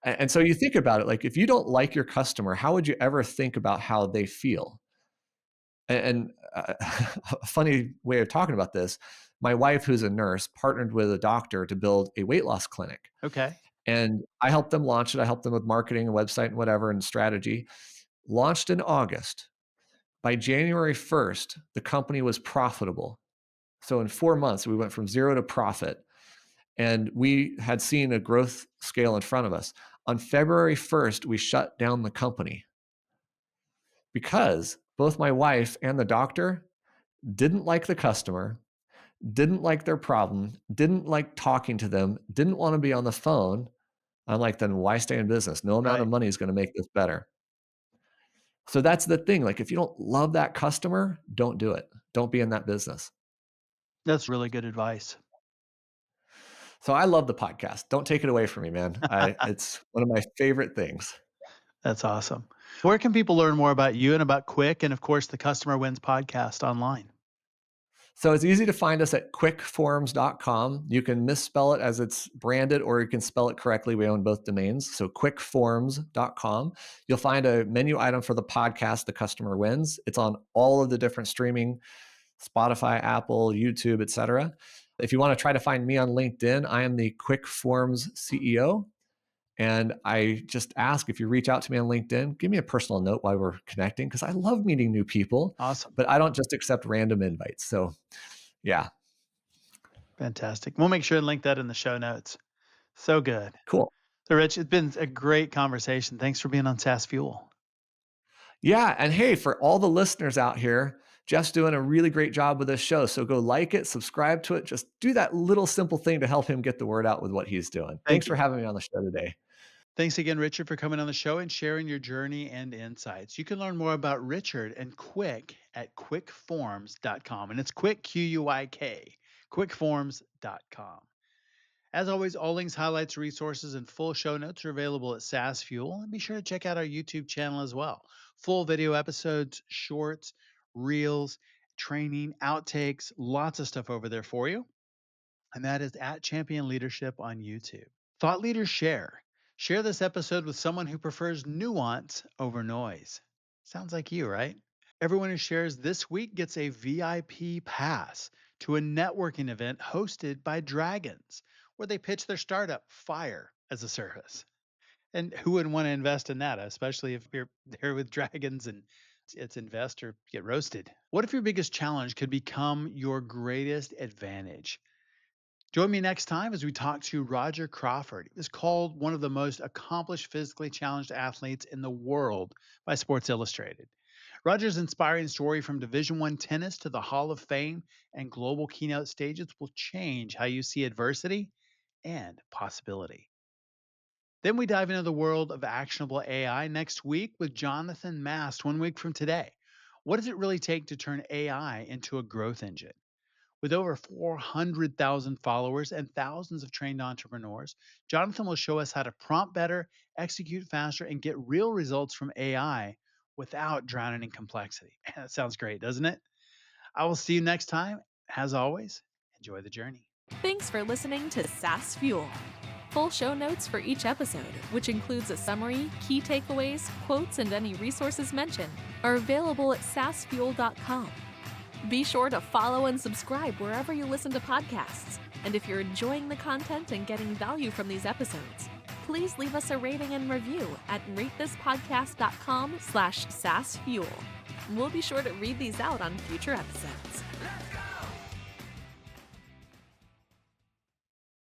And so you think about it, like, if you don't like your customer, how would you ever think about how they feel? And a funny way of talking about this, my wife, who's a nurse, partnered with a doctor to build a weight loss clinic. Okay. And I helped them launch it. I helped them with marketing and website and whatever and strategy. Launched in August. By January 1st, the company was profitable. So in 4 months, we went from zero to profit. And we had seen a growth scale in front of us. On February 1st, we shut down the company because both my wife and the doctor didn't like the customer, didn't like their problem, didn't like talking to them, didn't want to be on the phone. I'm like, then why stay in business? No amount of Right. money is going to make this better. So that's the thing. Like, if you don't love that customer, don't do it. Don't be in that business. That's really good advice. So I love the podcast. Don't take it away from me, man. It's one of my favorite things. That's awesome. Where can people learn more about you and about Quik and, of course, the Customer Wins podcast online? So it's easy to find us at quickforms.com. You can misspell it as it's branded, or you can spell it correctly. We own both domains. So quickforms.com. You'll find a menu item for the podcast, The Customer Wins. It's on all of the different streaming, Spotify, Apple, YouTube, etc. If you want to try to find me on LinkedIn, I am the Quick Forms CEO. And I just ask, if you reach out to me on LinkedIn, give me a personal note while we're connecting, because I love meeting new people, Awesome. but I don't just accept random invites. So yeah, Fantastic. We'll make sure and link that in the show notes. So good. cool. So, Rich, it's been a great conversation. Thanks for being on SaaS Fuel. Yeah. And hey, for all the listeners out here, Jeff's doing a really great job with this show. So go like it, subscribe to it. Just do that little simple thing to help him get the word out with what he's doing. Thank Thanks for you. having me on the show today. Thanks again, Richard, for coming on the show and sharing your journey and insights. You can learn more about Richard and Quik at quickforms.com. And it's Quik, Quik, quickforms.com. As always, all links, highlights, resources, and full show notes are available at SaaS Fuel. And be sure to check out our YouTube channel as well. Full video episodes, shorts, reels, training, outtakes, lots of stuff over there for you. And that is at Champion Leadership on YouTube. Thought leaders share. Share this episode with someone who prefers nuance over noise. Sounds like you, right? Everyone who shares this week gets a VIP pass to a networking event hosted by Dragons, where they pitch their startup, Fire, as a service. And who wouldn't want to invest in that, especially if you're there with Dragons and it's invest or get roasted? What if your biggest challenge could become your greatest advantage? Join me next time as we talk to Roger Crawford. He is called one of the most accomplished physically challenged athletes in the world by Sports Illustrated. Roger's inspiring story from Division I tennis to the Hall of Fame and global keynote stages will change how you see adversity and possibility. Then we dive into the world of actionable AI next week with Jonathan Mast 1 week from today. What does it really take to turn AI into a growth engine? With over 400,000 followers and thousands of trained entrepreneurs, Jonathan will show us how to prompt better, execute faster, and get real results from AI without drowning in complexity. That sounds great, doesn't it? I will see you next time. As always, enjoy the journey. Thanks for listening to SaaS Fuel. Full show notes for each episode, which includes a summary, key takeaways, quotes, and any resources mentioned, are available at saasfuel.com. Be sure to follow and subscribe wherever you listen to podcasts. And if you're enjoying the content and getting value from these episodes, please leave us a rating and review at ratethispodcast.com/saasfuel. We'll be sure to read these out on future episodes.